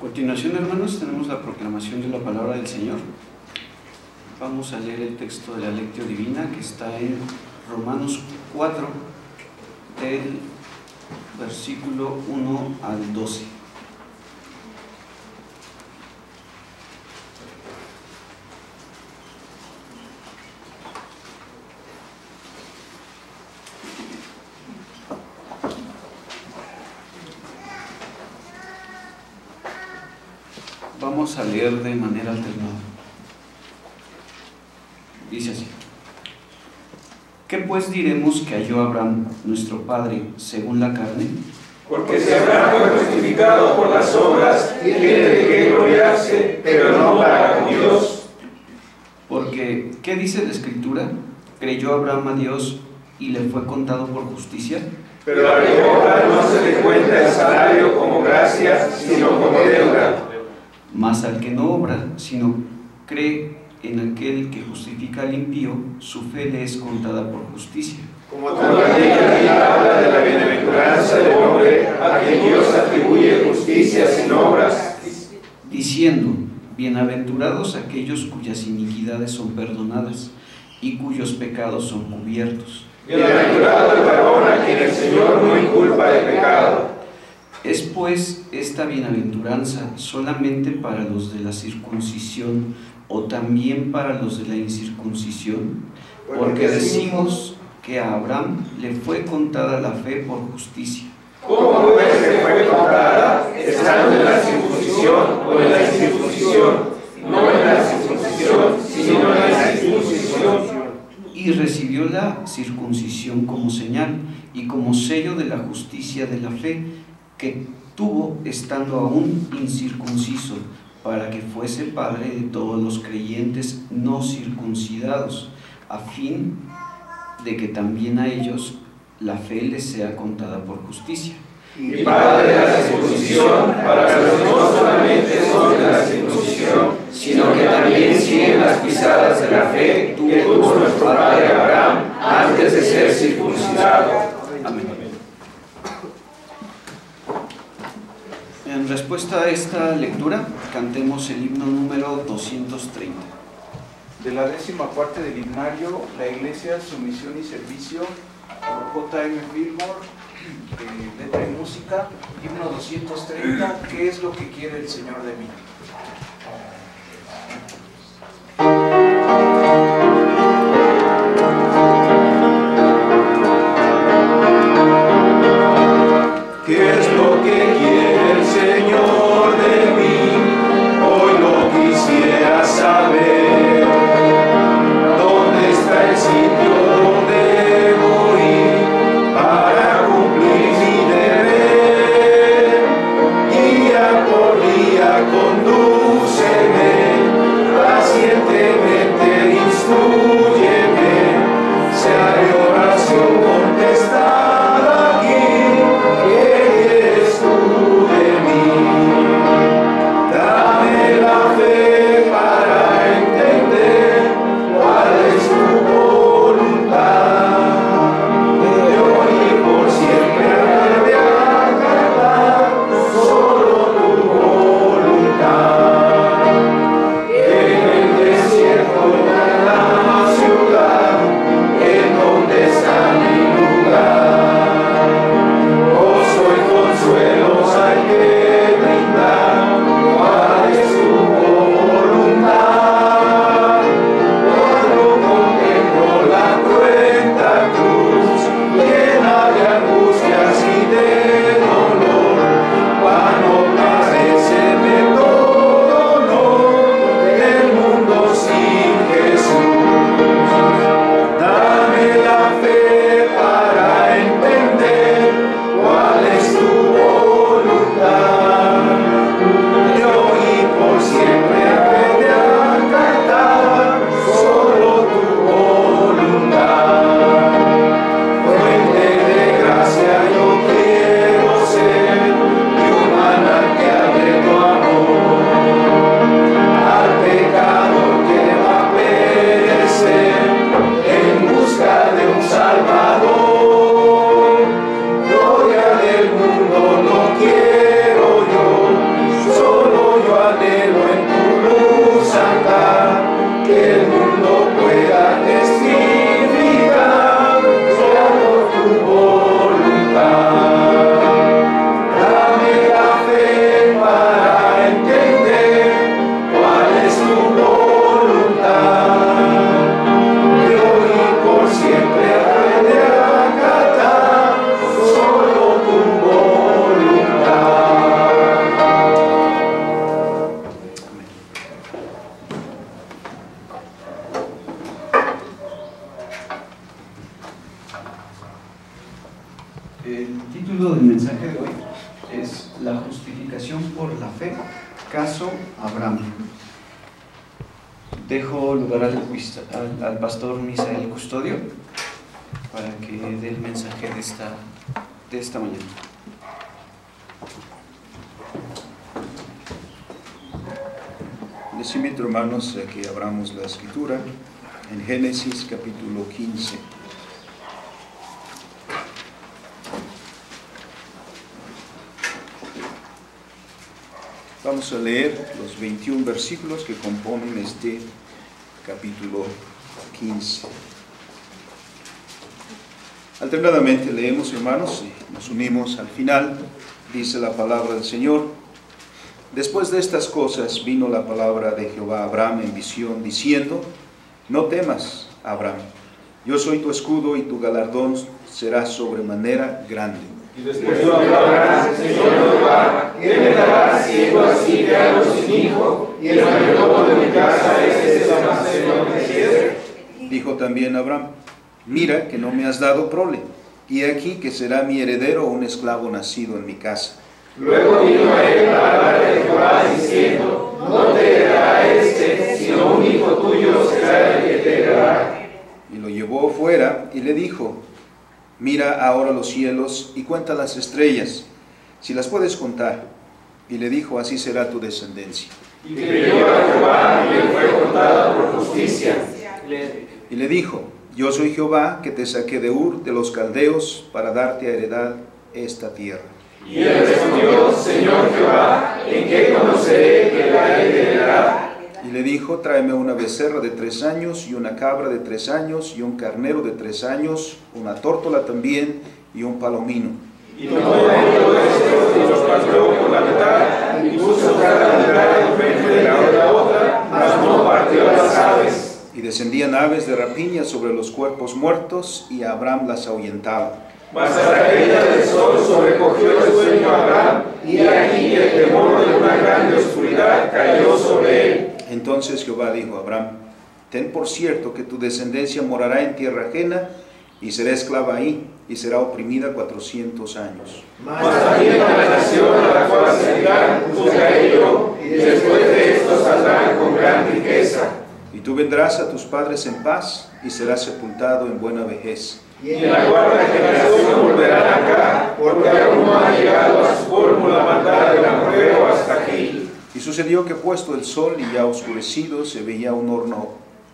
continuación, hermanos, tenemos la proclamación de la palabra del Señor. Vamos a leer el texto de la Lectio Divina que está en Romanos 4, del versículo 1 al 12. Vamos a leer de manera alternada. Dice así: ¿Qué pues diremos que halló Abraham, nuestro padre, según la carne? Porque si Abraham fue justificado por las obras, tiene de qué gloriarse, pero no para con Dios. Porque, ¿qué dice la Escritura? ¿Creyó Abraham a Dios y le fue contado por justicia? Pero a Jehová no se le cuenta el salario como gracia, sino como deuda. Mas al que no obra, sino cree en aquel que justifica al impío, su fe le es contada por justicia. Como también aquí habla de la bienaventuranza del hombre a quien Dios atribuye justicia sin obras, diciendo: bienaventurados aquellos cuyas iniquidades son perdonadas y cuyos pecados son cubiertos. Bienaventurado el varón a quien el Señor no inculpa de pecado. ¿Es pues esta bienaventuranza solamente para los de la circuncisión o también para los de la incircuncisión? Porque decimos que a Abraham le fue contada la fe por justicia. ¿Cómo pues le fue contada, estando en la circuncisión o en la incircuncisión? No en la circuncisión, sino en la incircuncisión. Y recibió la circuncisión como señal y como sello de la justicia de la fe que tuvo estando aún incircunciso, para que fuese padre de todos los creyentes no circuncidados, a fin de que también a ellos la fe les sea contada por justicia. Y padre de la circuncisión, para los que no solamente son de la circuncisión, sino que también siguen las pisadas de la fe que tuvo nuestro padre Abraham antes de ser circuncidado. Amén. En respuesta a esta lectura, cantemos el himno número 230. De la 14ª del himnario, la Iglesia, su misión y servicio, por J.M. Fillmore, letra y música, himno 230, ¿qué es lo que quiere el Señor de mí? ¿Qué es lo que quiere el Señor de mí? Hoy lo quisiera saber. ¿Dónde está el sitio donde debo ir para cumplir mi deber? Día por día con El título del mensaje de hoy es La justificación por la fe, caso Abraham. Dejo lugar al pastor Misael Custodio para que dé el mensaje de esta mañana. Les invito, hermanos, a que abramos la escritura en Génesis capítulo 15. Vamos a leer los 21 versículos que componen este capítulo 15. Alternadamente leemos, hermanos, y nos unimos al final. Dice la palabra del Señor: Después de estas cosas vino la palabra de Jehová a Abraham en visión, diciendo: No temas, Abraham, yo soy tu escudo y tu galardón será sobremanera grande. Y después dijo Abraham: Señor Jehová, ¿qué me darás siendo así que hago sin hijo? Y el mayordomo de mi casa es Damaseno de Eliezer. Dijo también Abraham: Mira que no me has dado prole, y aquí que será mi heredero un esclavo nacido en mi casa. Luego vino a él la palabra de Jehová diciendo: No te heredará sino un hijo tuyo será el que te heredará. Y lo llevó fuera y le dijo: Mira ahora los cielos y cuenta las estrellas, si las puedes contar. Y le dijo: Así será tu descendencia. Y creyó a Jehová y le fue contada por justicia. Y le dijo: Yo soy Jehová que te saqué de Ur de los Caldeos para darte a heredad esta tierra. Y él respondió: Señor Jehová, ¿en qué conoceré que la he de heredar? Y le dijo: Tráeme una becerra de 3 años, y una cabra de 3 años, y un carnero de 3 años, una tórtola también, y un palomino. Y tomó todo esto y los partió por la mitad, y puso cada mitad enfrente de la otra, mas no partió las aves. Y descendían aves de rapiña sobre los cuerpos muertos, y Abraham las ahuyentaba. Mas a la caída del sol sobrecogió el sueño a Abraham, y aquí el temor de una grande oscuridad cayó sobre él. Entonces Jehová dijo a Abraham: Ten por cierto que tu descendencia morará en tierra ajena, y será esclava ahí, y será oprimida 400 años. Mas también la nación a la cual servirán juzgaré yo, y después de esto saldrán con gran riqueza. Y tú vendrás a tus padres en paz, y serás sepultado en buena vejez. Y en la cuarta generación volverán acá, porque aún no ha llegado a su colmo la maldad del amorreo hasta aquí. Y sucedió que puesto el sol y ya oscurecido, se veía un horno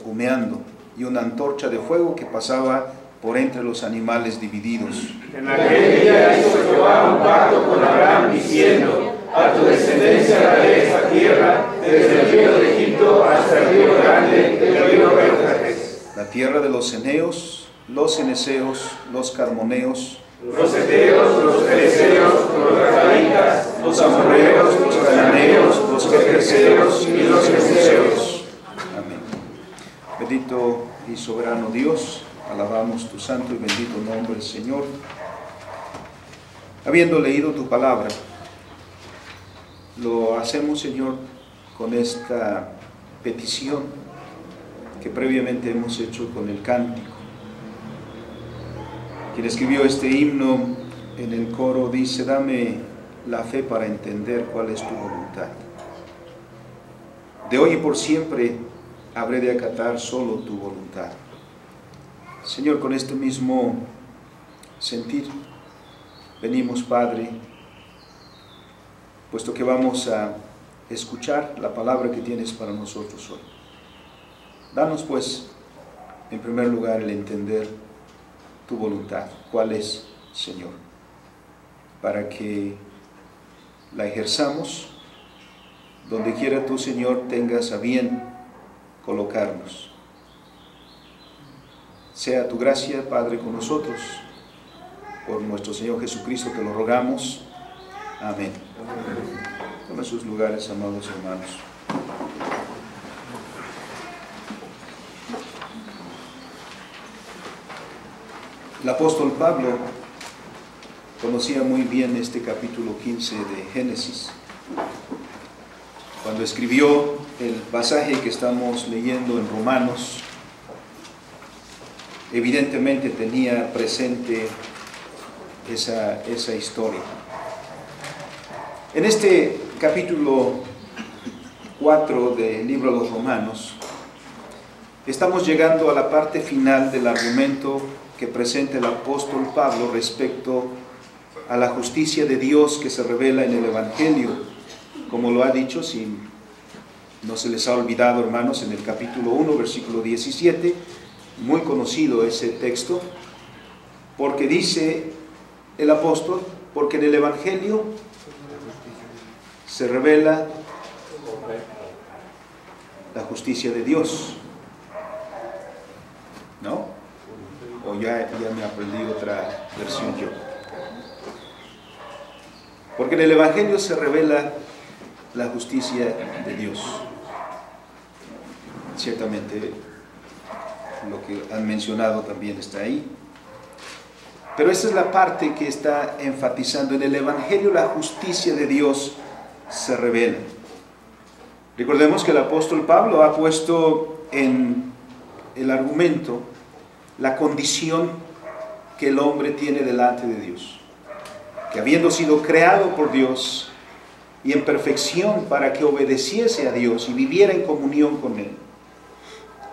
humeando, y una antorcha de fuego que pasaba por entre los animales divididos. En aquel día hizo Jehová un pacto con Abraham, diciendo: A tu descendencia daré esta tierra, desde el río de Egipto hasta el río grande, el río Éufrates. La tierra de los ceneos, los ceneseos, los carmoneos, Los heteos, los fereceos, los refaitas, los amorreos, los cananeos, los gergeseos y los jebuseos. Amén. Bendito y soberano Dios, alabamos tu santo y bendito nombre, Señor. Habiendo leído tu palabra, lo hacemos, Señor, con esta petición que previamente hemos hecho con el cántico. Quien escribió este himno en el coro dice: Dame la fe para entender cuál es tu voluntad. De hoy y por siempre habré de acatar solo tu voluntad. Señor, con este mismo sentir venimos, Padre, puesto que vamos a escuchar la palabra que tienes para nosotros hoy. Danos, pues, en primer lugar, el entender tu voluntad. ¿Cuál es, Señor? Para que la ejerzamos donde quiera tú, Señor, tengas a bien colocarnos. Sea tu gracia, Padre, con nosotros. Por nuestro Señor Jesucristo te lo rogamos. Amén. Tomen sus lugares, amados hermanos. El apóstol Pablo conocía muy bien este capítulo 15 de Génesis. Cuando escribió el pasaje que estamos leyendo en Romanos, evidentemente tenía presente esa historia. En este capítulo 4 del libro de los Romanos, estamos llegando a la parte final del argumento que presenta el apóstol Pablo respecto a la justicia de Dios que se revela en el Evangelio, como lo ha dicho, si no se les ha olvidado, hermanos, en el capítulo 1, versículo 17, muy conocido ese texto, porque dice el apóstol, porque en el Evangelio se revela la justicia de Dios, ¿no? O ya me aprendí otra versión yo. Porque en el Evangelio se revela la justicia de Dios. Ciertamente lo que han mencionado también está ahí. Pero esa es la parte que está enfatizando. En el Evangelio la justicia de Dios se revela. Recordemos que el apóstol Pablo ha puesto en el argumento la condición que el hombre tiene delante de Dios. Que habiendo sido creado por Dios y en perfección para que obedeciese a Dios y viviera en comunión con Él,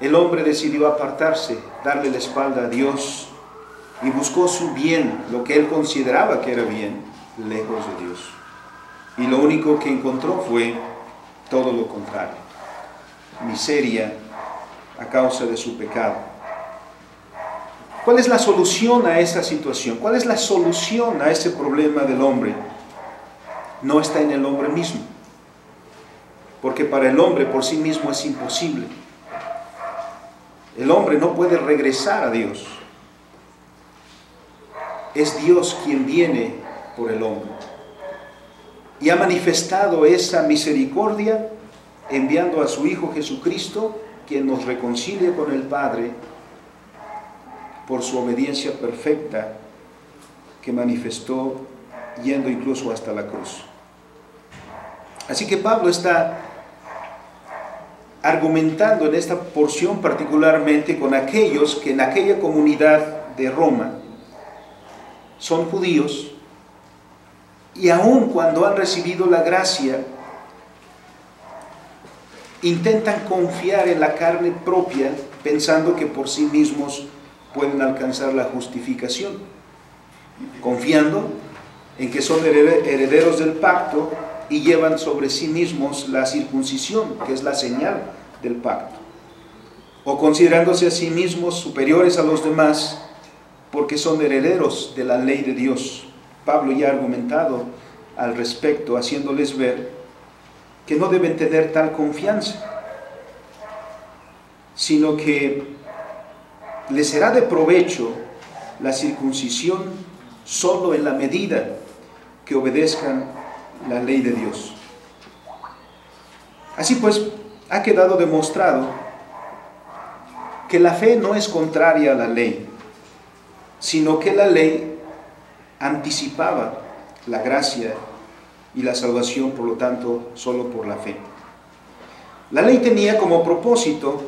el hombre decidió apartarse, darle la espalda a Dios y buscó su bien, lo que él consideraba que era bien, lejos de Dios. Y lo único que encontró fue todo lo contrario: miseria a causa de su pecado. ¿Cuál es la solución a esa situación? ¿Cuál es la solución a ese problema del hombre? No está en el hombre mismo, porque para el hombre por sí mismo es imposible. El hombre no puede regresar a Dios. Es Dios quien viene por el hombre. Y ha manifestado esa misericordia enviando a su Hijo Jesucristo, quien nos reconcilia con el Padre por su obediencia perfecta que manifestó yendo incluso hasta la cruz. Así que Pablo está argumentando en esta porción particularmente con aquellos que en aquella comunidad de Roma son judíos y aun cuando han recibido la gracia intentan confiar en la carne propia pensando que por sí mismos pueden alcanzar la justificación, confiando en que son herederos del pacto y llevan sobre sí mismos la circuncisión, que es la señal del pacto, o considerándose a sí mismos superiores a los demás porque son herederos de la ley de Dios. Pablo ya ha argumentado al respecto, haciéndoles ver que no deben tener tal confianza, sino que les será de provecho la circuncisión solo en la medida que obedezcan la ley de Dios. Así pues, ha quedado demostrado que la fe no es contraria a la ley, sino que la ley anticipaba la gracia y la salvación, por lo tanto, solo por la fe. La ley tenía como propósito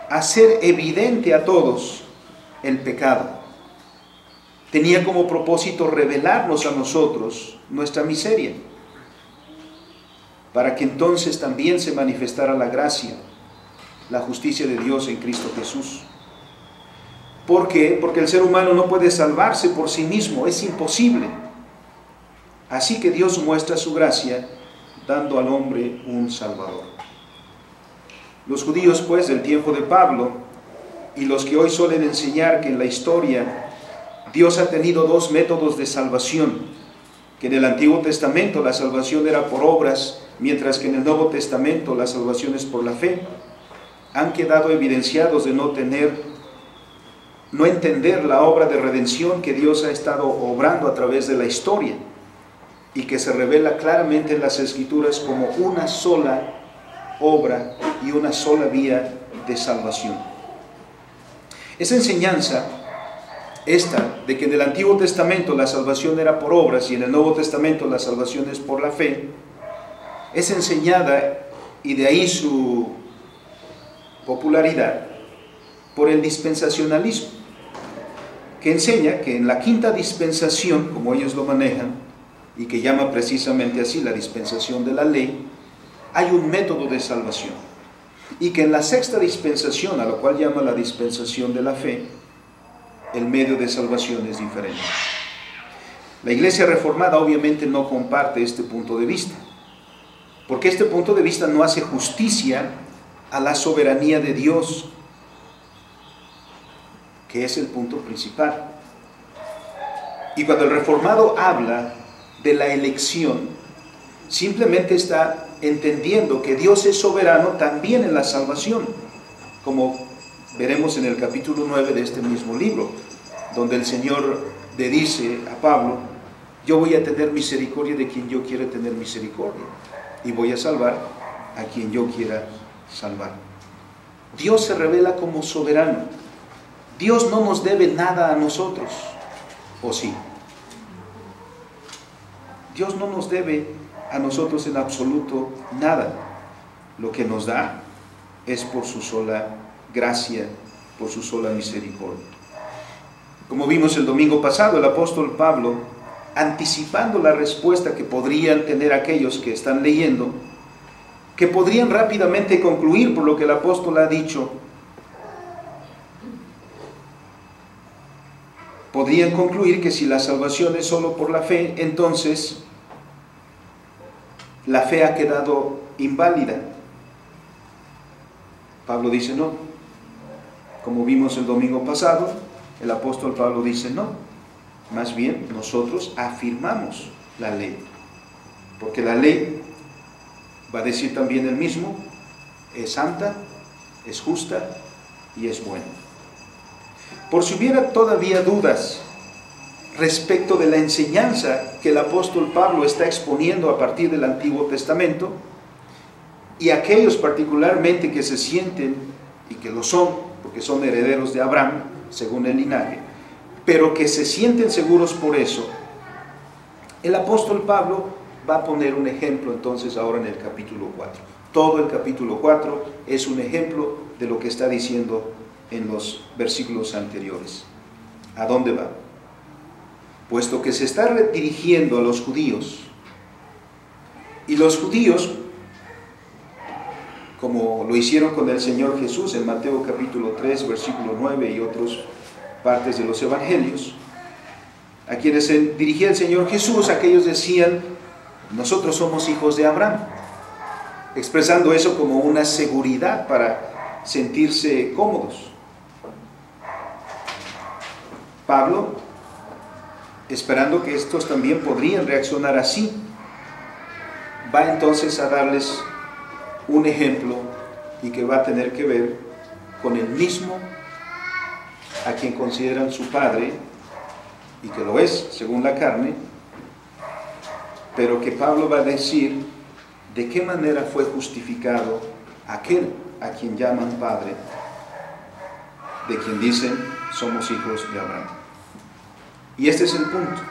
hacer evidente a todos el pecado. Tenía como propósito revelarnos a nosotros nuestra miseria, para que entonces también se manifestara la gracia, la justicia de Dios en Cristo Jesús. ¿Por qué? Porque el ser humano no puede salvarse por sí mismo, es imposible. Así que Dios muestra su gracia dando al hombre un Salvador. Los judíos, pues, del tiempo de Pablo y los que hoy suelen enseñar que en la historia Dios ha tenido dos métodos de salvación, que en el Antiguo Testamento la salvación era por obras, mientras que en el Nuevo Testamento la salvación es por la fe, han quedado evidenciados de no entender la obra de redención que Dios ha estado obrando a través de la historia y que se revela claramente en las Escrituras como una sola obra y una sola vía de salvación. Esa enseñanza, esta de que en el Antiguo Testamento la salvación era por obras y en el Nuevo Testamento la salvación es por la fe, es enseñada, y de ahí su popularidad, por el dispensacionalismo. que enseña que en la quinta dispensación, como ellos lo manejan, y que llama precisamente así la dispensación de la ley, hay un método de salvación. Y que en la sexta dispensación, a la cual llama la dispensación de la fe, el medio de salvación es diferente. La Iglesia Reformada obviamente no comparte este punto de vista, porque este punto de vista no hace justicia a la soberanía de Dios, que es el punto principal. Y cuando el reformado habla de la elección, simplemente está entendiendo que Dios es soberano también en la salvación, como veremos en el capítulo 9 de este mismo libro, donde el Señor le dice a Pablo: yo voy a tener misericordia de quien yo quiera tener misericordia, y voy a salvar a quien yo quiera salvar. Dios se revela como soberano. Dios no nos debe nada a nosotros, ¿o sí? Dios no nos debe a nosotros en absoluto nada. Lo que nos da es por su sola gracia, por su sola misericordia. Como vimos el domingo pasado, el apóstol Pablo, anticipando la respuesta que podrían tener aquellos que están leyendo, que podrían rápidamente concluir por lo que el apóstol ha dicho, podrían concluir que si la salvación es solo por la fe, entonces la fe ha quedado inválida. Pablo dice no. Como vimos el domingo pasado, el apóstol Pablo dice no. Más bien nosotros afirmamos la ley, porque la ley, va a decir también él mismo, es santa, es justa y es buena. Por si hubiera todavía dudas respecto de la enseñanza que el apóstol Pablo está exponiendo a partir del Antiguo Testamento, y aquellos particularmente que se sienten, y que lo son, porque son herederos de Abraham, según el linaje, pero que se sienten seguros por eso, el apóstol Pablo va a poner un ejemplo entonces ahora en el capítulo 4. Todo el capítulo 4 es un ejemplo de lo que está diciendo en los versículos anteriores. ¿A dónde va? Puesto que se está dirigiendo a los judíos, y los judíos, como lo hicieron con el Señor Jesús en Mateo capítulo 3, versículo 9 y otras partes de los evangelios, a quienes se dirigía el Señor Jesús, aquellos decían: nosotros somos hijos de Abraham, expresando eso como una seguridad para sentirse cómodos. Pablo, esperando que estos también podrían reaccionar así, va entonces a darles un ejemplo, y que va a tener que ver con el mismo a quien consideran su padre, y que lo es según la carne, pero que Pablo va a decir de qué manera fue justificado aquel a quien llaman padre, de quien dicen somos hijos de Abraham. Y este es el punto.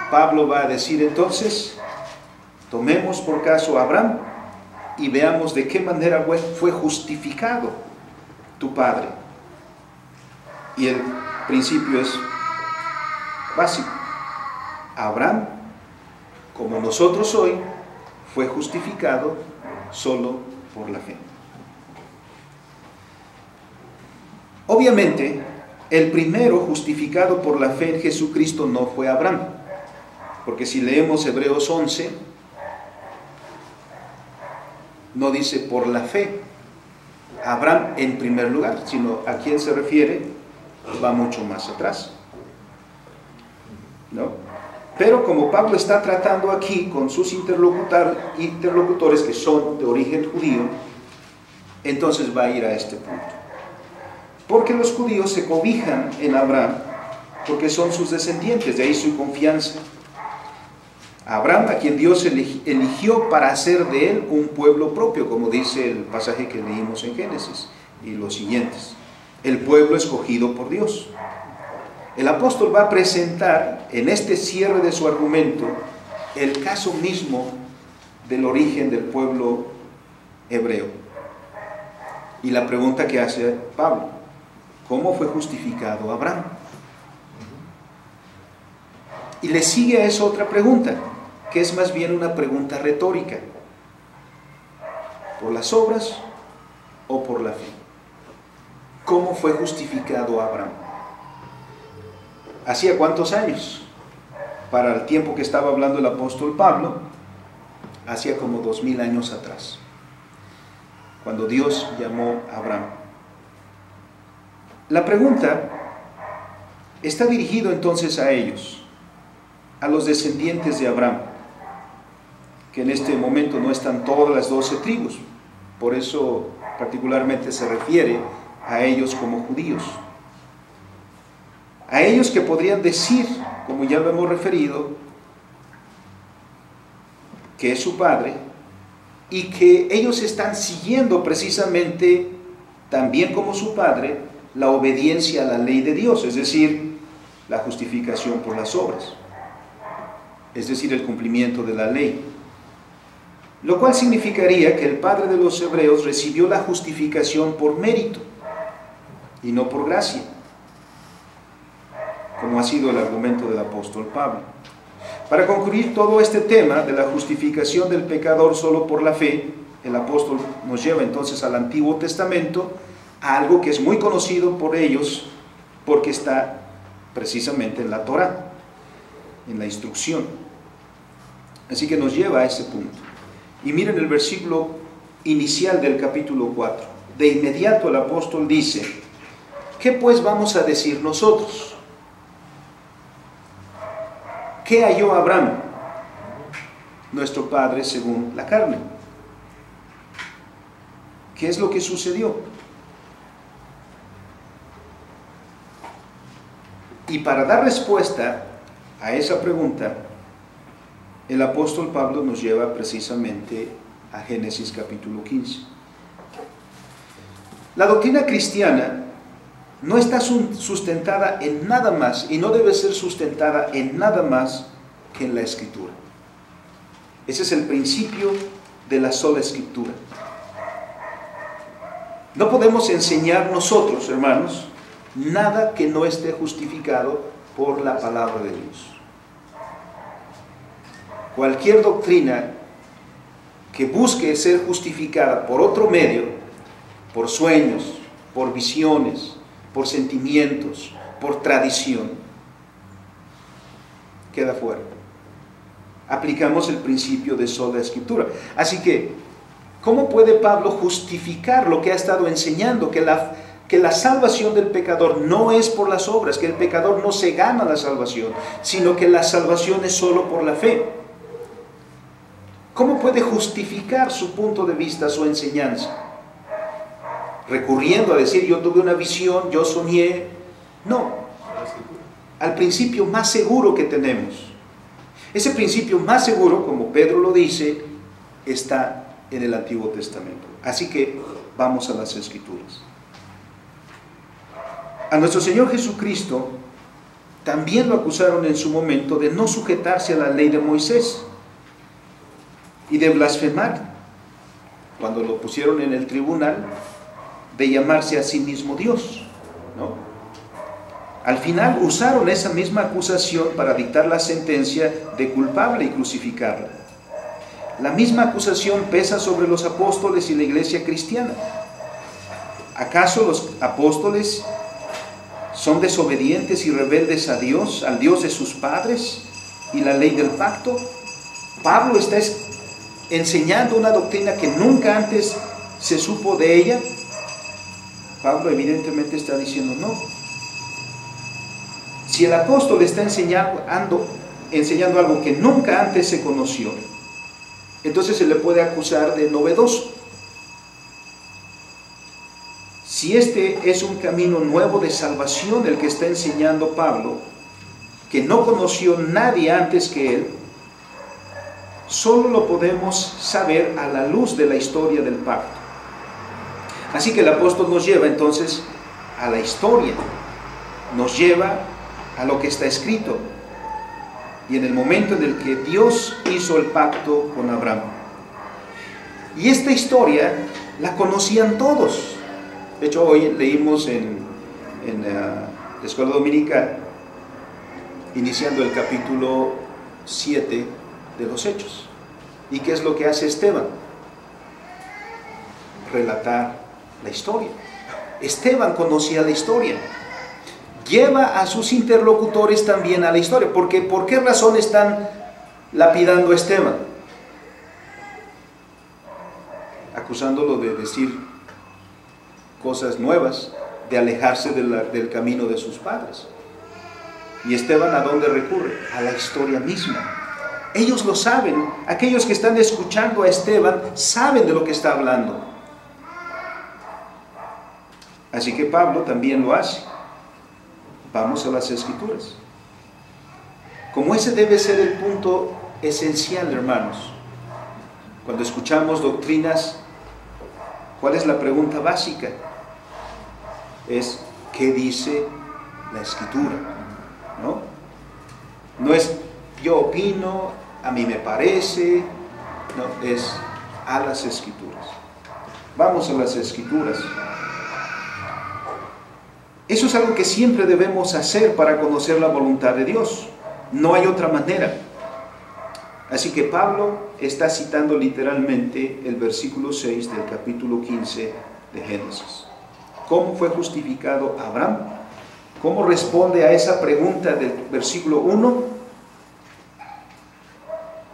Pablo va a decir entonces: tomemos por caso a Abraham y veamos de qué manera fue justificado tu padre. Y el principio es básico. Abraham, como nosotros hoy, fue justificado solo por la fe. Obviamente, el primero justificado por la fe en Jesucristo no fue Abraham, porque si leemos Hebreos 11, no dice por la fe Abraham en primer lugar, sino a quién se refiere va mucho más atrás, ¿no? Pero como Pablo está tratando aquí con sus interlocutores que son de origen judío, entonces va a ir a este punto. Porque los judíos se cobijan en Abraham, porque son sus descendientes, de ahí su confianza. Abraham, a quien Dios eligió para hacer de él un pueblo propio, como dice el pasaje que leímos en Génesis y los siguientes. El pueblo escogido por Dios. El apóstol va a presentar en este cierre de su argumento el caso mismo del origen del pueblo hebreo. Y la pregunta que hace Pablo: ¿Cómo fue justificado Abraham? Y le sigue a eso otra pregunta, que es más bien una pregunta retórica. ¿Por las obras o por la fe? ¿Cómo fue justificado Abraham? ¿Hacía cuántos años? Para el tiempo que estaba hablando el apóstol Pablo, hacía como 2000 años atrás, cuando Dios llamó a Abraham. La pregunta está dirigida entonces a ellos, a los descendientes de Abraham, que en este momento no están todas las 12 tribus, por eso particularmente se refiere a ellos como judíos. A ellos que podrían decir, como ya lo hemos referido, que es su padre, y que ellos están siguiendo precisamente, también como su padre, la obediencia a la ley de Dios, es decir, la justificación por las obras, es decir, el cumplimiento de la ley. Lo cual significaría que el padre de los hebreos recibió la justificación por mérito y no por gracia, como ha sido el argumento del apóstol Pablo. Para concluir todo este tema de la justificación del pecador solo por la fe, el apóstol nos lleva entonces al Antiguo Testamento, a algo que es muy conocido por ellos, porque está precisamente en la Torá, en la instrucción. Así que nos lleva a ese punto. Y miren el versículo inicial del capítulo 4. De inmediato el apóstol dice: ¿qué pues vamos a decir nosotros? ¿Qué halló Abraham, nuestro padre según la carne? ¿Qué es lo que sucedió? Y para dar respuesta a esa pregunta, el apóstol Pablo nos lleva precisamente a Génesis capítulo 15. La doctrina cristiana no está sustentada en nada más, y no debe ser sustentada en nada más que en la Escritura. Ese es el principio de la sola Escritura. No podemos enseñar nosotros, hermanos, nada que no esté justificado por la palabra de Dios. Cualquier doctrina que busque ser justificada por otro medio, por sueños, por visiones, por sentimientos, por tradición, queda fuera. Aplicamos el principio de sola Escritura. Así que, ¿cómo puede Pablo justificar lo que ha estado enseñando? Que la salvación del pecador no es por las obras, que el pecador no se gana la salvación, sino que la salvación es solo por la fe. ¿Cómo puede justificar su punto de vista, su enseñanza? Recurriendo a decir: yo tuve una visión, yo soñé. No, al principio más seguro que tenemos. Ese principio más seguro, como Pedro lo dice, está en el Antiguo Testamento. Así que vamos a las Escrituras. A nuestro Señor Jesucristo también lo acusaron en su momento de no sujetarse a la ley de Moisés y de blasfemar, cuando lo pusieron en el tribunal, de llamarse a sí mismo Dios, ¿no? Al final usaron esa misma acusación para dictar la sentencia de culpable y crucificarla. La misma acusación pesa sobre los apóstoles y la iglesia cristiana. ¿Acaso los apóstoles son desobedientes y rebeldes a Dios, al Dios de sus padres y la ley del pacto? Pablo está enseñando una doctrina que nunca antes se supo de ella. Pablo evidentemente está diciendo no. Si el apóstol está enseñando algo que nunca antes se conoció, entonces se le puede acusar de novedoso. Si este es un camino nuevo de salvación el que está enseñando Pablo, que no conoció nadie antes que él, solo lo podemos saber a la luz de la historia del pacto. Así que el apóstol nos lleva entonces a la historia, nos lleva a lo que está escrito, y en el momento en el que Dios hizo el pacto con Abraham. Y esta historia la conocían todos. De hecho, hoy leímos en en la escuela dominical, iniciando el capítulo 7 de los Hechos. ¿Y qué es lo que hace Esteban? Relatar la historia. Esteban conocía la historia. Lleva a sus interlocutores también a la historia. Porque, ¿por qué razón están lapidando a Esteban? Acusándolo de decir cosas nuevas, de alejarse del camino de sus padres. ¿Y Esteban a dónde recurre? A la historia misma. Ellos lo saben. Aquellos que están escuchando a Esteban saben de lo que está hablando. Así que Pablo también lo hace. Vamos a las Escrituras. Como ese debe ser el punto esencial, hermanos. Cuando escuchamos doctrinas, ¿cuál es la pregunta básica? Es, ¿qué dice la Escritura? No es, yo opino, a mí me parece, no, es a las Escrituras. Vamos a las Escrituras. Eso es algo que siempre debemos hacer para conocer la voluntad de Dios. No hay otra manera. Así que Pablo está citando literalmente el versículo 6 del capítulo 15 de Génesis. ¿Cómo fue justificado Abraham? ¿Cómo responde a esa pregunta del versículo 1?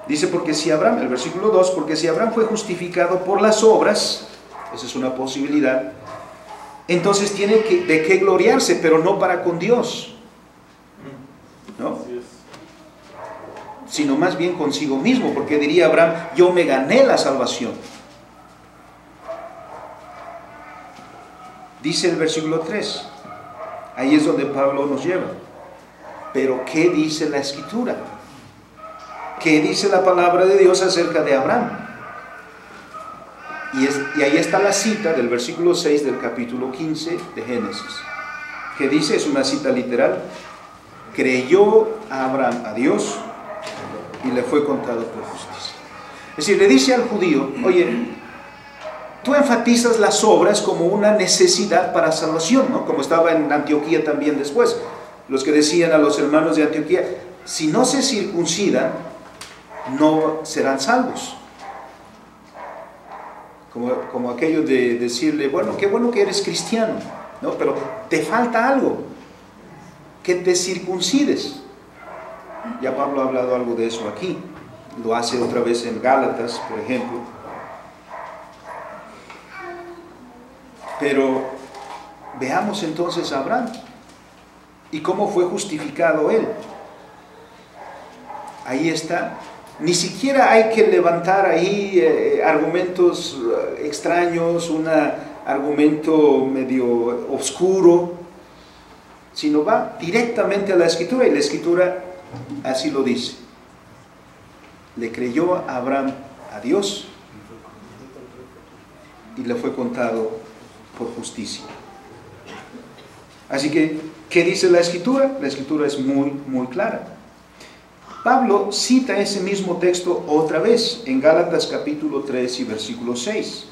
Dice, porque si Abraham, el versículo 2, porque si Abraham fue justificado por las obras, esa es una posibilidad, entonces tiene de qué gloriarse, pero no para con Dios, ¿no? Sino más bien consigo mismo, porque diría Abraham, yo me gané la salvación. Dice el versículo 3, ahí es donde Pablo nos lleva. Pero ¿qué dice la Escritura? ¿Qué dice la palabra de Dios acerca de Abraham? Y ahí está la cita del versículo 6 del capítulo 15 de Génesis. ¿Qué dice? Es una cita literal. Creyó a Abraham a Dios y le fue contado por justicia. Es decir, le dice al judío, oye, tú enfatizas las obras como una necesidad para salvación, ¿no? Como estaba en Antioquía también después. Los que decían a los hermanos de Antioquía, si no se circuncidan, no serán salvos. Como aquello de decirle, bueno, qué bueno que eres cristiano, ¿no? Pero te falta algo, que te circuncides. Ya Pablo ha hablado algo de eso aquí, lo hace otra vez en Gálatas, por ejemplo. Pero veamos entonces a Abraham y cómo fue justificado él. Ahí está. Ni siquiera hay que levantar ahí argumentos extraños, un argumento medio oscuro, sino va directamente a la Escritura, y la Escritura así lo dice. Le creyó a Abraham a Dios y le fue contado por justicia. Así que, ¿qué dice la Escritura? La Escritura es muy, muy clara. Pablo cita ese mismo texto otra vez en Gálatas capítulo 3 y versículo 6.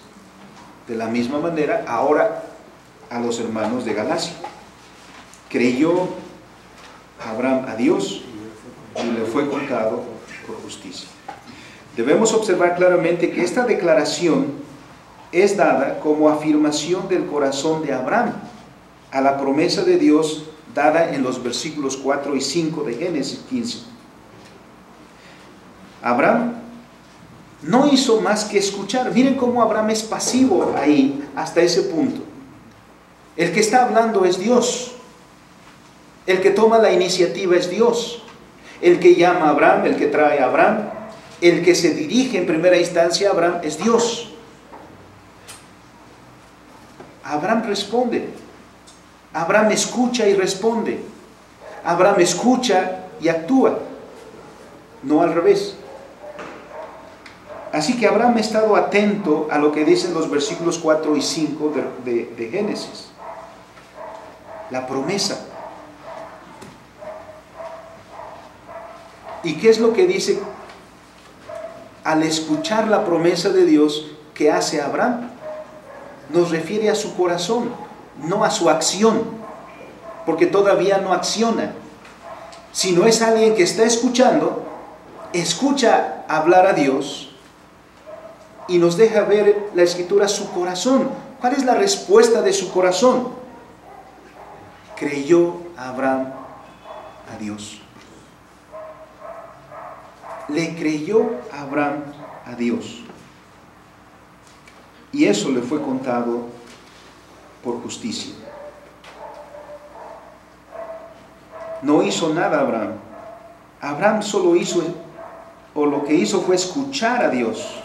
De la misma manera, ahora a los hermanos de Galacia. Creyó Abraham a Dios y le fue contado por justicia. Debemos observar claramente que esta declaración es dada como afirmación del corazón de Abraham a la promesa de Dios dada en los versículos 4 y 5 de Génesis 15. Abraham no hizo más que escuchar. Miren cómo Abraham es pasivo ahí, hasta ese punto. El que está hablando es Dios. El que toma la iniciativa es Dios. El que llama a Abraham, el que trae a Abraham, el que se dirige en primera instancia a Abraham es Dios. Abraham responde. Abraham escucha y responde. Abraham escucha y actúa. No al revés. Así que Abraham ha estado atento a lo que dicen los versículos 4 y 5 de Génesis. La promesa. ¿Y qué es lo que dice al escuchar la promesa de Dios que hace Abraham? Nos refiere a su corazón, no a su acción. porque todavía no acciona, sino es alguien que está escuchando, escucha hablar a Dios y nos deja ver la Escritura su corazón. ¿Cuál es la respuesta de su corazón? Creyó Abraham a Dios. Le creyó Abraham a Dios. Y eso le fue contado por justicia. No hizo nada Abraham. Abraham solo hizo, o lo que hizo fue escuchar a Dios.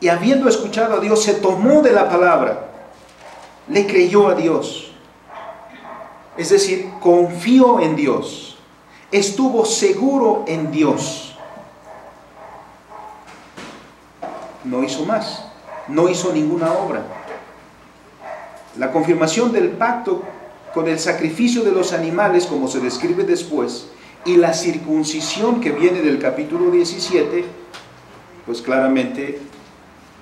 Y habiendo escuchado a Dios, se tomó de la palabra. Le creyó a Dios. Es decir, confió en Dios. Estuvo seguro en Dios. No hizo más. No hizo ninguna obra. La confirmación del pacto con el sacrificio de los animales, como se describe después, y la circuncisión que viene del capítulo 17, pues claramente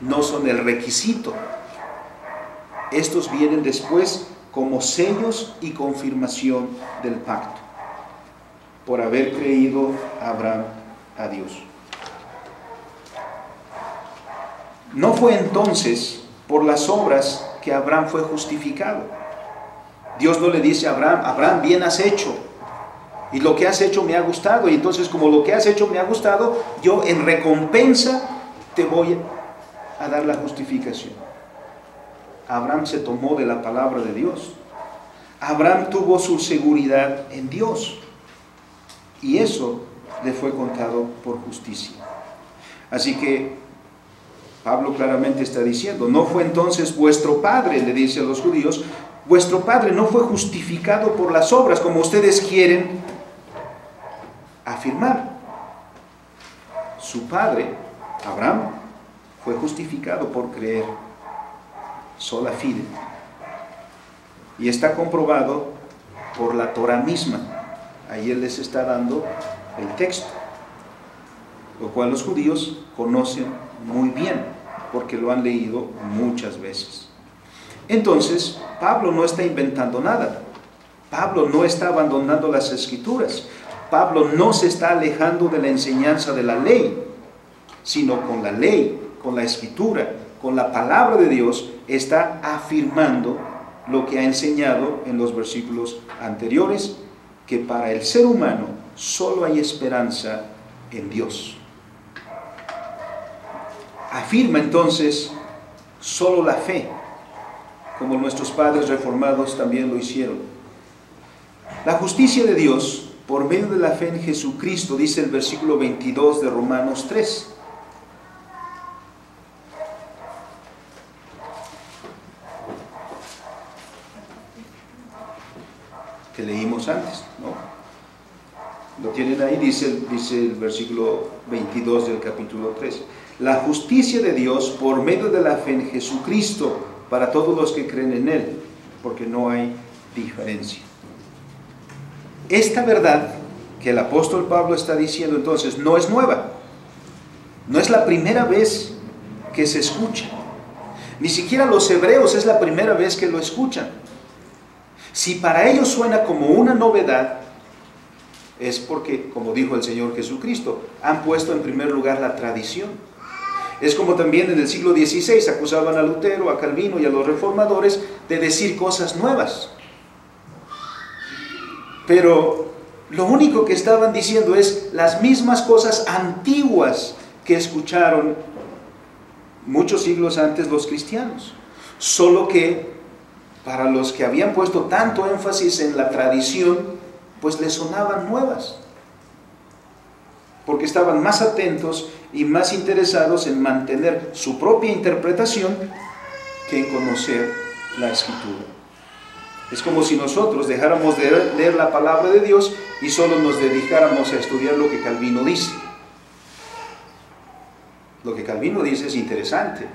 no son el requisito. Estos vienen después como sellos y confirmación del pacto, por haber creído Abraham a Dios. No fue entonces por las obras que Abraham fue justificado. Dios no le dice a Abraham: Abraham, bien has hecho, y lo que has hecho me ha gustado, y entonces como lo que has hecho me ha gustado, yo en recompensa te voy a dar la justificación. Abraham se tomó de la palabra de Dios. Abraham tuvo su seguridad en Dios, y eso le fue contado por justicia. Así que Pablo claramente está diciendo: no fue entonces vuestro padre, le dice a los judíos, vuestro padre no fue justificado por las obras, como ustedes quieren afirmar. Su padre, Abraham, fue justificado por creer, sola fide. Y está comprobado por la Torah misma. Ahí él les está dando el texto, lo cual los judíos conocen muy bien, porque lo han leído muchas veces. Entonces, Pablo no está inventando nada. Pablo no está abandonando las Escrituras. Pablo no se está alejando de la enseñanza de la ley, sino con la ley, con la Escritura, con la palabra de Dios, está afirmando lo que ha enseñado en los versículos anteriores, que para el ser humano solo hay esperanza en Dios. Afirma entonces solo la fe, como nuestros padres reformados también lo hicieron. La justicia de Dios por medio de la fe en Jesucristo, dice el versículo 22 de Romanos 3. Que leímos antes, ¿no? Lo tienen ahí, dice el versículo 22 del capítulo 3. La justicia de Dios por medio de la fe en Jesucristo para todos los que creen en Él, porque no hay diferencia. Esta verdad que el apóstol Pablo está diciendo entonces no es nueva. No es la primera vez que se escucha. Ni siquiera los hebreos es la primera vez que lo escuchan. Si para ellos suena como una novedad, es porque, como dijo el Señor Jesucristo, han puesto en primer lugar la tradición. Es como también en el siglo XVI acusaban a Lutero, a Calvino y a los reformadores de decir cosas nuevas. Pero lo único que estaban diciendo es las mismas cosas antiguas que escucharon muchos siglos antes los cristianos. Solo que para los que habían puesto tanto énfasis en la tradición, pues les sonaban nuevas. Porque estaban más atentos y más interesados en mantener su propia interpretación que en conocer la Escritura. Es como si nosotros dejáramos de leer la palabra de Dios y solo nos dedicáramos a estudiar lo que Calvino dice. Lo que Calvino dice es interesante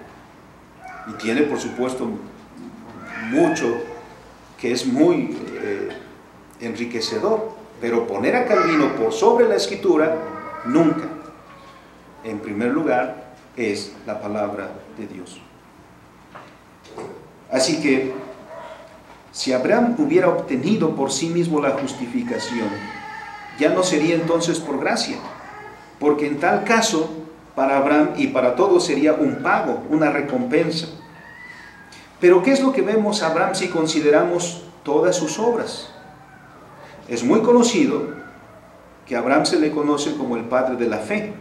y tiene, por supuesto, mucho que es muy enriquecedor, pero poner a Calvino por sobre la Escritura, nunca. En primer lugar, es la palabra de Dios. Así que Si Abraham hubiera obtenido por sí mismo la justificación, ya no sería entonces por gracia, porque en tal caso, para Abraham y para todos sería un pago, una recompensa. Pero ¿qué es lo que vemos a Abraham si consideramos todas sus obras? Es muy conocido que a Abraham se le conoce como el padre de la fe.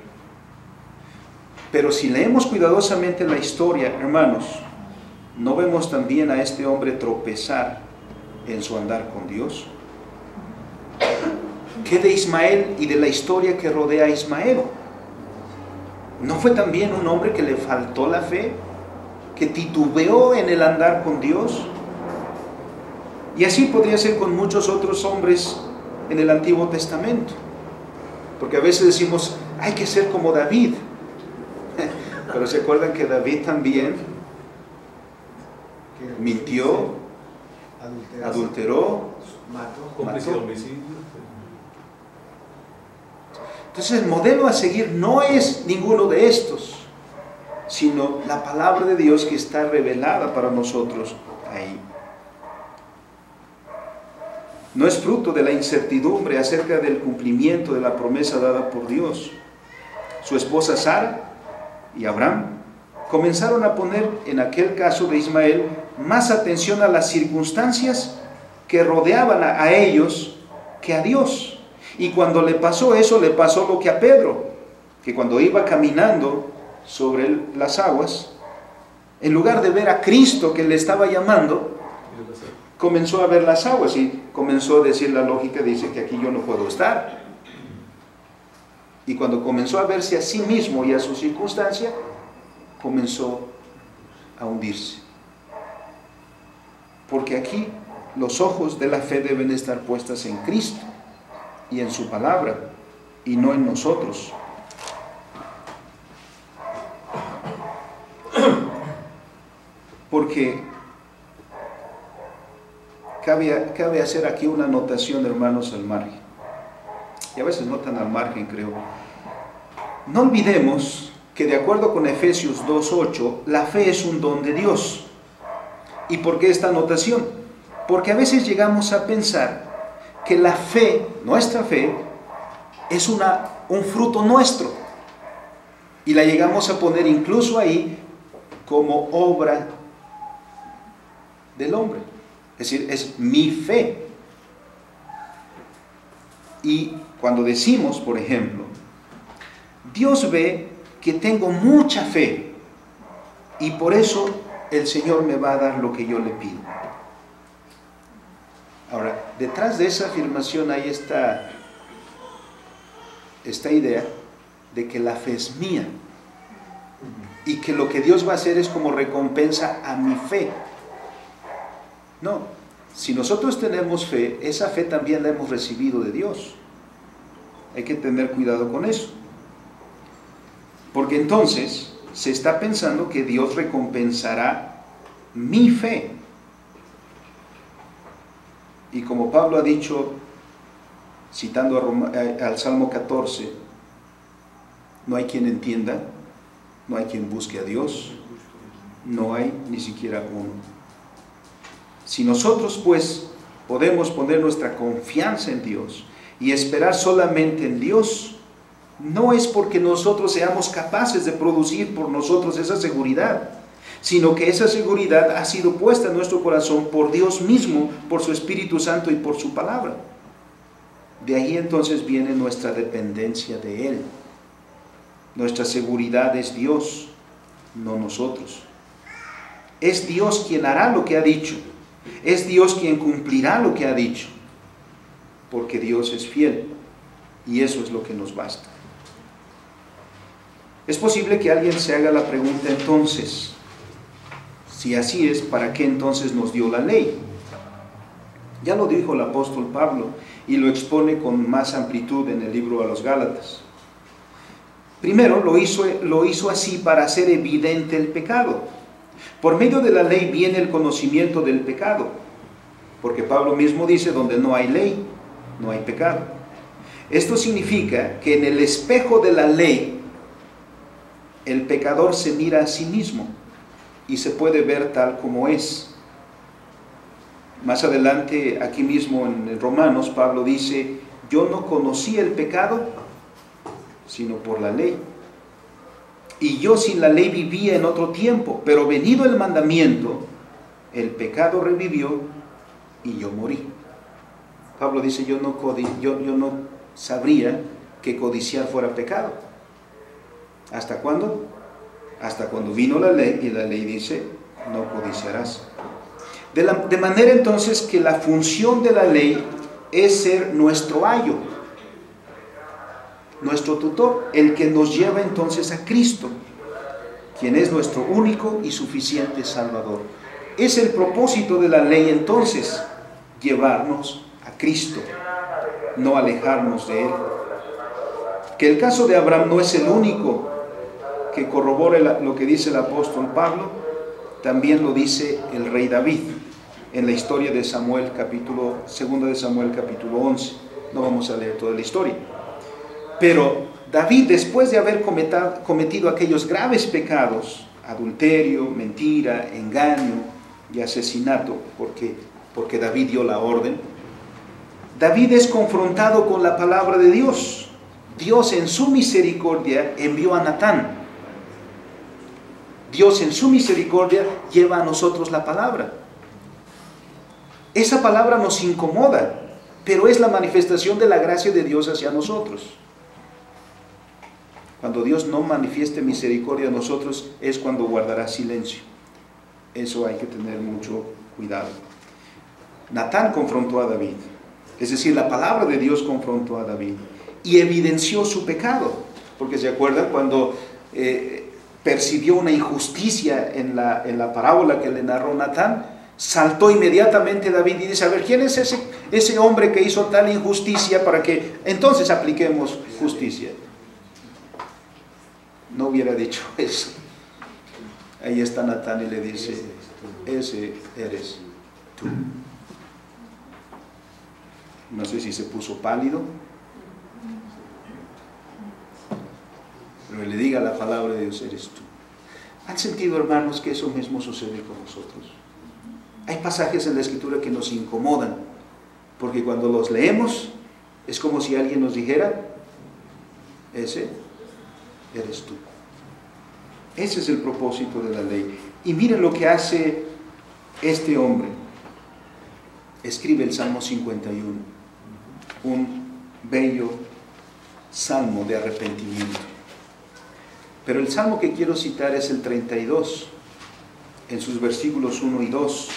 Pero si leemos cuidadosamente la historia, hermanos, ¿no vemos también a este hombre tropezar en su andar con Dios? ¿Qué de Ismael y de la historia que rodea a Ismael? ¿No fue también un hombre que le faltó la fe? ¿Que titubeó en el andar con Dios? Y así podría ser con muchos otros hombres en el Antiguo Testamento. Porque a veces decimos, hay que ser como David. Pero ¿se acuerdan que David también mintió, adulteró, mató? Entonces el modelo a seguir no es ninguno de estos, sino la palabra de Dios que está revelada para nosotros ahí. No es fruto de la incertidumbre acerca del cumplimiento de la promesa dada por Dios. Su esposa Sara y Abraham comenzaron a poner, en aquel caso de Ismael, más atención a las circunstancias que rodeaban a ellos que a Dios. Y cuando le pasó eso, le pasó lo que a Pedro, que cuando iba caminando sobre las aguas, en lugar de ver a Cristo que le estaba llamando, comenzó a ver las aguas y comenzó a decir la lógica, dice que aquí yo no puedo estar. Y cuando comenzó a verse a sí mismo y a su circunstancia, comenzó a hundirse. Porque aquí los ojos de la fe deben estar puestas en Cristo y en su palabra, y no en nosotros. Porque cabe hacer aquí una anotación, hermanos, al margen. Y a veces no tan al margen, creo. No olvidemos que de acuerdo con Efesios 2:8, la fe es un don de Dios. ¿Y por qué esta anotación? Porque a veces llegamos a pensar que la fe, nuestra fe, es un fruto nuestro. Y la llegamos a poner incluso ahí como obra del hombre. Es decir, es mi fe. Y cuando decimos, por ejemplo, Dios ve que tengo mucha fe y por eso el Señor me va a dar lo que yo le pido. Ahora, detrás de esa afirmación hay esta idea de que la fe es mía y que lo que Dios va a hacer es como recompensa a mi fe. No, si nosotros tenemos fe, esa fe también la hemos recibido de Dios. Hay que tener cuidado con eso. Porque entonces se está pensando que Dios recompensará mi fe. Y como Pablo ha dicho, citando al Salmo 14, no hay quien entienda, no hay quien busque a Dios, no hay ni siquiera uno. Si nosotros pues podemos poner nuestra confianza en Dios y esperar solamente en Dios, no es porque nosotros seamos capaces de producir por nosotros esa seguridad, sino que esa seguridad ha sido puesta en nuestro corazón por Dios mismo, por su Espíritu Santo y por su palabra. De ahí entonces viene nuestra dependencia de Él. Nuestra seguridad es Dios, no nosotros. Es Dios quien hará lo que ha dicho. Es Dios quien cumplirá lo que ha dicho. Porque Dios es fiel. Y eso es lo que nos basta. Es posible que alguien se haga la pregunta entonces, si así es, ¿para qué entonces nos dio la ley? Ya lo dijo el apóstol Pablo y lo expone con más amplitud en el libro a los Gálatas. Primero lo hizo así para hacer evidente el pecado. Por medio de la ley viene el conocimiento del pecado, porque Pablo mismo dice, donde no hay ley, no hay pecado. Esto significa que en el espejo de la ley, el pecador se mira a sí mismo y se puede ver tal como es. Más adelante, aquí mismo en Romanos, Pablo dice, yo no conocí el pecado, sino por la ley. Y yo sin la ley vivía en otro tiempo, pero venido el mandamiento, el pecado revivió y yo morí. Pablo dice, yo no sabría que codiciar fuera pecado. ¿Hasta cuándo? Hasta cuando vino la ley, y la ley dice, no codiciarás. De manera entonces que la función de la ley es ser nuestro ayo, nuestro tutor, el que nos lleva entonces a Cristo, quien es nuestro único y suficiente Salvador. Es el propósito de la ley entonces, llevarnos a Cristo, no alejarnos de Él. Que el caso de Abraham no es el único que corrobora lo que dice el apóstol Pablo, también lo dice el rey David en la historia de Samuel, segunda de Samuel capítulo 11. No vamos a leer toda la historia. Pero David, después de haber cometido aquellos graves pecados, adulterio, mentira, engaño y asesinato, porque David dio la orden, David es confrontado con la palabra de Dios. Dios en su misericordia envió a Natán. Dios en su misericordia lleva a nosotros la palabra. Esa palabra nos incomoda, pero es la manifestación de la gracia de Dios hacia nosotros. Cuando Dios no manifieste misericordia a nosotros es cuando guardará silencio. Eso hay que tener mucho cuidado. Natán confrontó a David, es decir, la palabra de Dios confrontó a David y evidenció su pecado, porque se acuerdan cuando percibió una injusticia en la parábola que le narró Natán, saltó inmediatamente David y dice, a ver, ¿quién es ese hombre que hizo tal injusticia para que entonces apliquemos justicia? No hubiera dicho eso. Ahí está Natán y le dice, ese eres tú. No sé si se puso pálido, pero le diga la palabra de Dios, eres tú. ¿Han sentido, hermanos, que eso mismo sucede con nosotros? Hay pasajes en la Escritura que nos incomodan, porque cuando los leemos, es como si alguien nos dijera, ese eres tú. Ese es el propósito de la ley. Y miren lo que hace este hombre. Escribe el Salmo 51, un bello salmo de arrepentimiento. Pero el salmo que quiero citar es el 32, en sus versículos 1 y 2.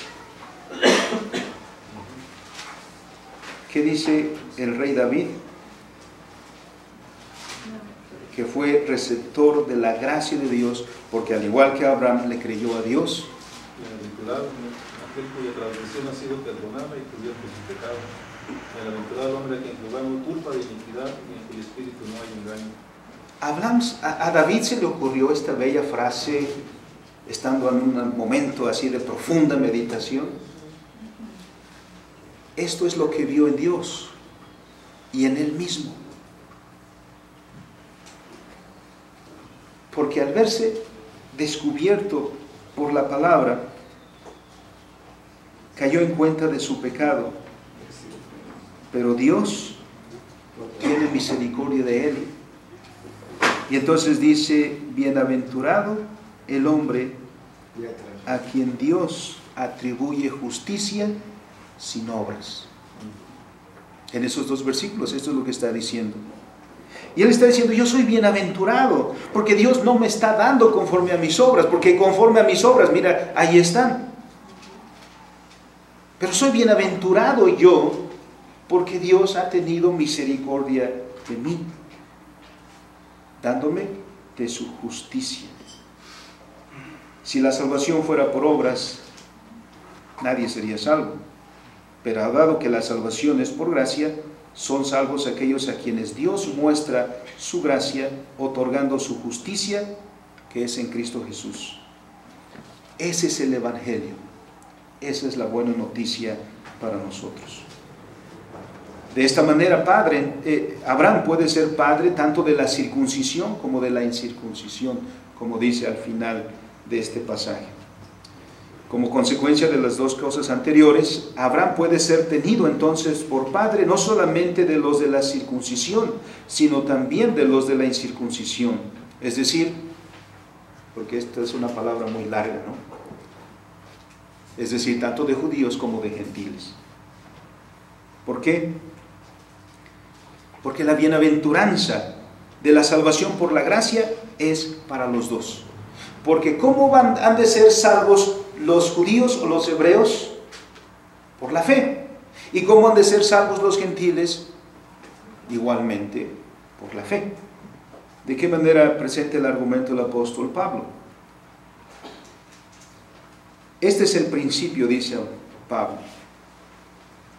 ¿Qué dice el rey David? Que fue receptor de la gracia de Dios, porque al igual que Abraham le creyó a Dios. Bienaventurado aquel cuya transgresión ha sido perdonada y cubierto su pecado. Bienaventurado el hombre a quien Jehová no culpa de iniquidad y en cuyo espíritu no hay engaño. A David se le ocurrió esta bella frase estando en un momento así de profunda meditación. Esto es lo que vio en Dios y en él mismo. Porque al verse descubierto por la palabra, cayó en cuenta de su pecado. Pero Dios tiene misericordia de él. Y entonces dice, bienaventurado el hombre a quien Dios atribuye justicia sin obras. En esos dos versículos, esto es lo que está diciendo. Y él está diciendo, yo soy bienaventurado, porque Dios no me está dando conforme a mis obras, porque conforme a mis obras, mira, ahí están. Pero soy bienaventurado yo, porque Dios ha tenido misericordia de mí, dándome de su justicia. Si la salvación fuera por obras, nadie sería salvo. Pero dado que la salvación es por gracia, son salvos aquellos a quienes Dios muestra su gracia, otorgando su justicia, que es en Cristo Jesús. Ese es el Evangelio. Esa es la buena noticia para nosotros. De esta manera, Abraham puede ser padre tanto de la circuncisión como de la incircuncisión, como dice al final de este pasaje. Como consecuencia de las dos cosas anteriores, Abraham puede ser tenido entonces por padre no solamente de los de la circuncisión, sino también de los de la incircuncisión. Es decir, porque esta es una palabra muy larga, ¿no? Es decir, tanto de judíos como de gentiles. ¿Por qué? Porque la bienaventuranza de la salvación por la gracia es para los dos. Porque ¿cómo han de ser salvos los judíos o los hebreos? Por la fe. ¿Y cómo han de ser salvos los gentiles? Igualmente por la fe. ¿De qué manera presenta el argumento el apóstol Pablo? Este es el principio, dice Pablo,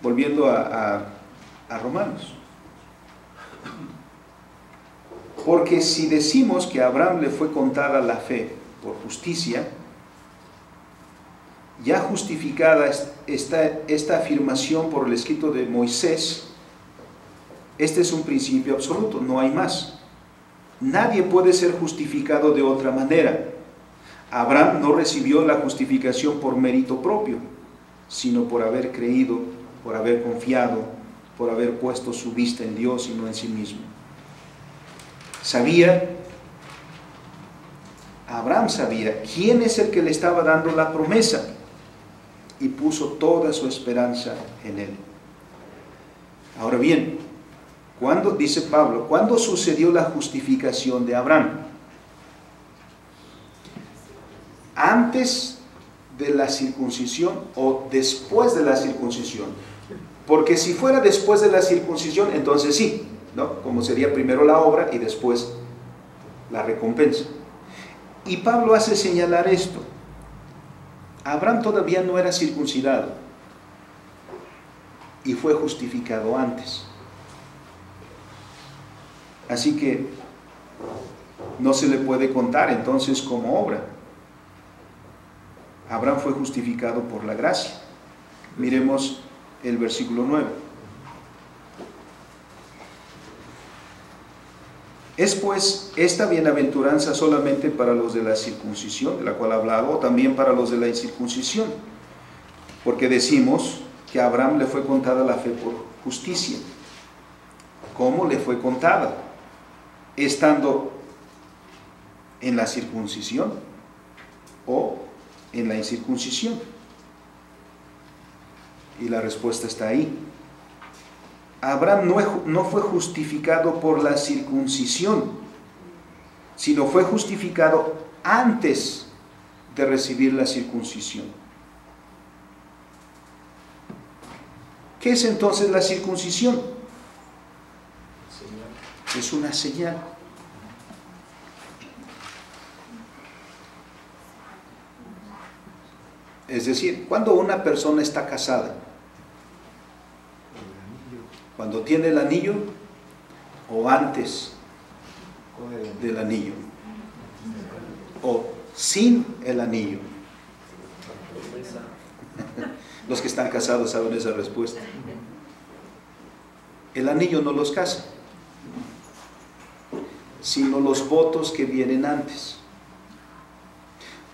volviendo a Romanos. Porque si decimos que a Abraham le fue contada la fe por justicia, ya justificada esta afirmación por el escrito de Moisés, este es un principio absoluto, no hay más. Nadie puede ser justificado de otra manera. Abraham no recibió la justificación por mérito propio, sino por haber creído, por haber confiado, por haber puesto su vista en Dios y no en sí mismo. Abraham sabía quién es el que le estaba dando la promesa y puso toda su esperanza en él. Ahora bien, dice Pablo, ¿cuándo sucedió la justificación de Abraham? ¿Antes de la circuncisión o después de la circuncisión? Porque si fuera después de la circuncisión, entonces sí, ¿no? Como sería primero la obra y después la recompensa. Y Pablo hace señalar esto. Abraham todavía no era circuncidado y fue justificado antes. Así que no se le puede contar entonces como obra. Abraham fue justificado por la gracia. Miremos el versículo 9. ¿Es pues esta bienaventuranza solamente para los de la circuncisión, de la cual hablaba, o también para los de la incircuncisión? Porque decimos que a Abraham le fue contada la fe por justicia. ¿Cómo le fue contada? ¿Estando en la circuncisión o en la incircuncisión? Y la respuesta está ahí. Abraham no fue justificado por la circuncisión, sino fue justificado antes de recibir la circuncisión. ¿Qué es entonces la circuncisión? Es una señal. Es decir, cuando una persona está casada, cuando tiene el anillo o antes del anillo o sin el anillo. Los que están casados saben esa respuesta. El anillo no los casa, sino los votos que vienen antes.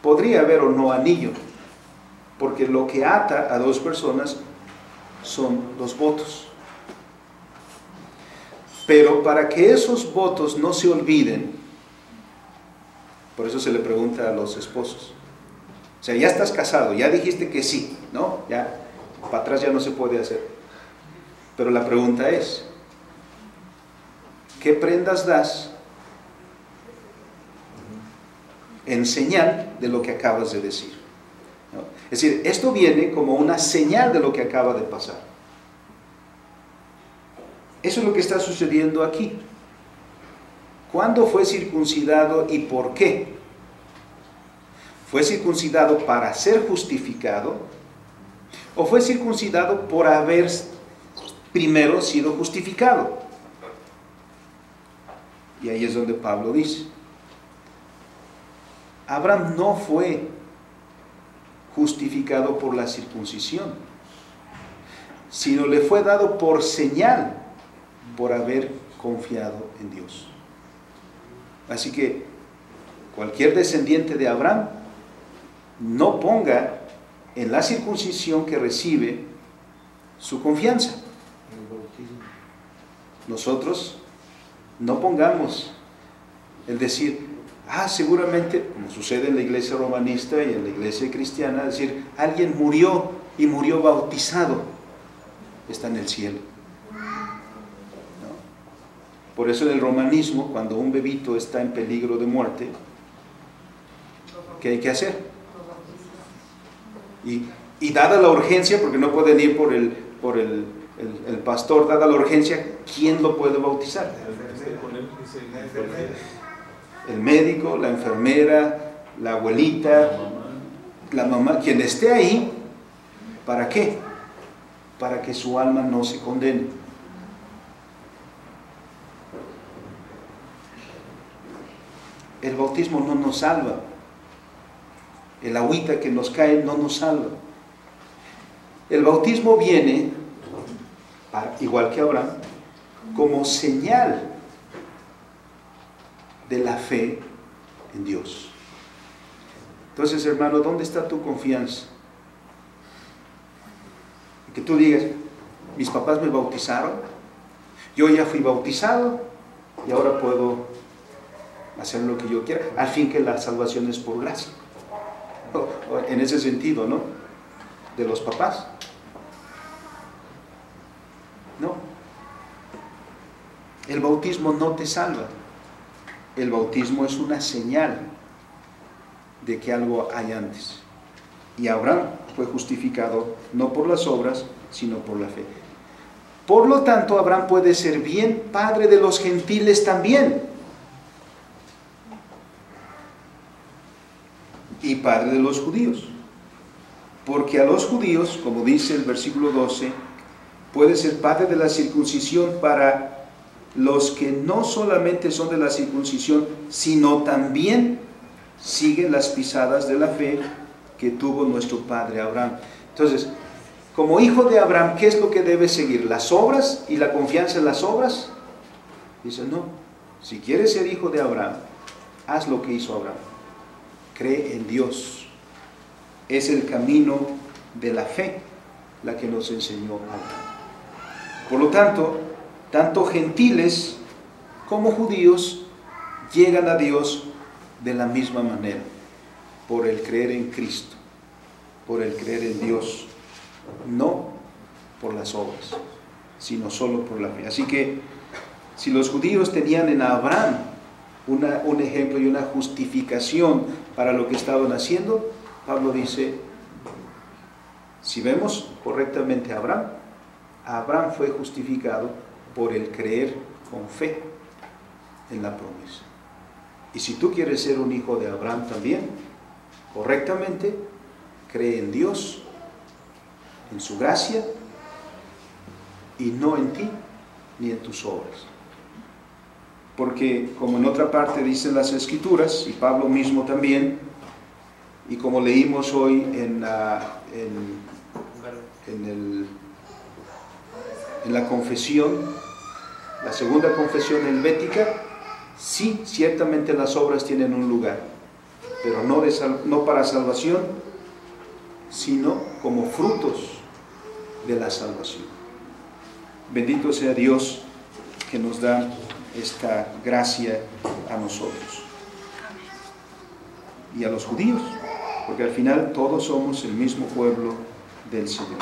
Podría haber o no anillo, porque lo que ata a dos personas son los votos. Pero para que esos votos no se olviden, por eso se le pregunta a los esposos. O sea, ya estás casado, ya dijiste que sí, ¿no? Ya, para atrás ya no se puede hacer. Pero la pregunta es, ¿qué prendas das en señal de lo que acabas de decir? ¿No? Es decir, esto viene como una señal de lo que acaba de pasar. Eso es lo que está sucediendo aquí. ¿Cuándo fue circuncidado y por qué? ¿Fue circuncidado para ser justificado? ¿O fue circuncidado por haber primero sido justificado? Y ahí es donde Pablo dice, Abraham no fue justificado por la circuncisión, sino le fue dado por señal por haber confiado en Dios. Así que cualquier descendiente de Abraham no ponga en la circuncisión que recibe su confianza. Nosotros no pongamos el decir, seguramente, como sucede en la iglesia romanista y en la iglesia cristiana, decir, alguien murió y murió bautizado, está en el cielo. ¿No? Por eso en el romanismo, cuando un bebito está en peligro de muerte, ¿qué hay que hacer? Y dada la urgencia, porque no pueden ir por el pastor, dada la urgencia, ¿quién lo puede bautizar? El médico, la enfermera, la abuelita, la mamá, quien esté ahí. ¿Para qué? Para que su alma no se condene. El bautismo no nos salva. El agüita que nos cae no nos salva. El bautismo viene, igual que Abraham, como señal de la fe en Dios. Entonces, hermano, ¿dónde está tu confianza? Que tú digas, mis papás me bautizaron, yo ya fui bautizado y ahora puedo hacer lo que yo quiera, al fin que la salvación es por gracia. En ese sentido, ¿no? De los papás. No. El bautismo no te salva. El bautismo es una señal de que algo hay antes. Y Abraham fue justificado no por las obras, sino por la fe. Por lo tanto, Abraham puede ser bien padre de los gentiles también. Y padre de los judíos. Porque a los judíos, como dice el versículo 12, puede ser padre de la circuncisión para los que no solamente son de la circuncisión, sino también siguen las pisadas de la fe que tuvo nuestro padre Abraham. Entonces, como hijo de Abraham, ¿qué es lo que debe seguir? ¿Las obras y la confianza en las obras? Dice, no. Si quieres ser hijo de Abraham, haz lo que hizo Abraham. Cree en Dios. Es el camino de la fe la que nos enseñó Abraham. Por lo tanto, tanto gentiles como judíos llegan a Dios de la misma manera, por el creer en Cristo, por el creer en Dios, no por las obras, sino solo por la fe. Así que, si los judíos tenían en Abraham un ejemplo y una justificación para lo que estaban haciendo, Pablo dice, si vemos correctamente a Abraham fue justificado por el creer con fe en la promesa. Y si tú quieres ser un hijo de Abraham también, correctamente, cree en Dios, en su gracia, y no en ti ni en tus obras. Porque, como en otra parte dicen las Escrituras, y Pablo mismo también, y como leímos hoy en la confesión, la segunda confesión helvética, sí, ciertamente las obras tienen un lugar, pero no para salvación, sino como frutos de la salvación. Bendito sea Dios que nos da esta gracia a nosotros y a los judíos, porque al final todos somos el mismo pueblo del Señor.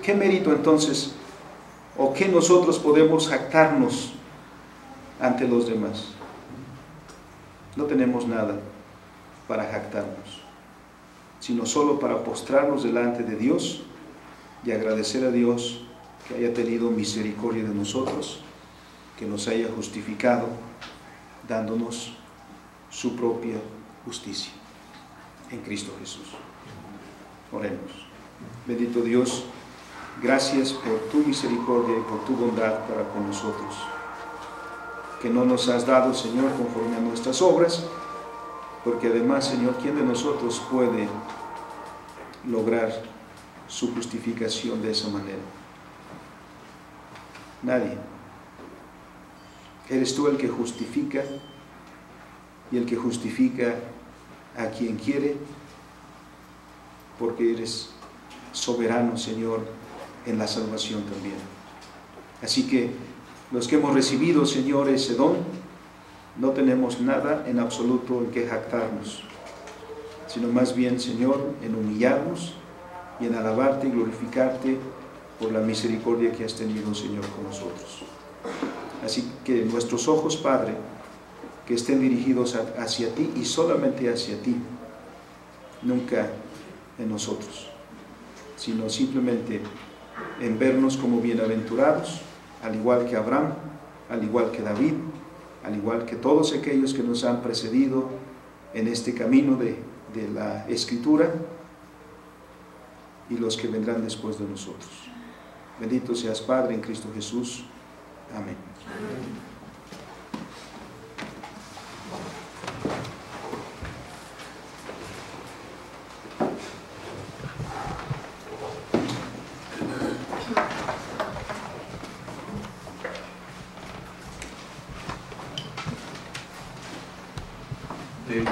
¿Qué mérito entonces, o qué nosotros podemos jactarnos ante los demás? No tenemos nada para jactarnos, sino solo para postrarnos delante de Dios y agradecer a Dios que haya tenido misericordia de nosotros, que nos haya justificado, dándonos su propia justicia en Cristo Jesús. Oremos. Bendito Dios, gracias por tu misericordia y por tu bondad para con nosotros, que no nos has dado, Señor, conforme a nuestras obras, porque además, Señor, ¿quién de nosotros puede lograr su justificación de esa manera? Nadie. Eres tú el que justifica, y el que justifica a quien quiere porque eres soberano, Señor, en la salvación también. Así que los que hemos recibido, Señor, ese don, no tenemos nada en absoluto en que jactarnos, sino más bien, Señor, en humillarnos y en alabarte y glorificarte por la misericordia que has tenido, Señor, con nosotros. Así que nuestros ojos, Padre, que estén dirigidos hacia ti y solamente hacia ti, nunca en nosotros, sino simplemente en vernos como bienaventurados, al igual que Abraham, al igual que David, al igual que todos aquellos que nos han precedido en este camino de la Escritura y los que vendrán después de nosotros. Bendito seas, Padre, en Cristo Jesús. Amén.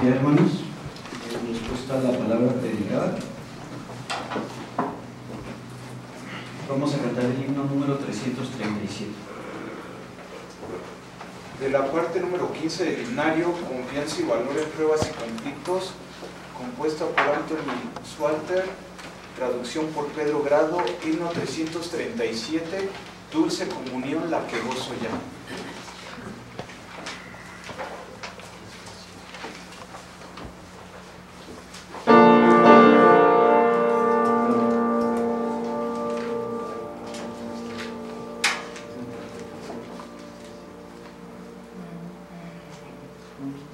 Ya, hermanos, respuesta a la palabra predicada. Vamos a cantar el himno número 337. De la parte número 15 del himnario, Confianza y Valor en Pruebas y Conflictos, compuesta por Anthony Swalter, traducción por Pedro Grado, himno 337, Dulce Comunión, la que gozo ya. Thank you.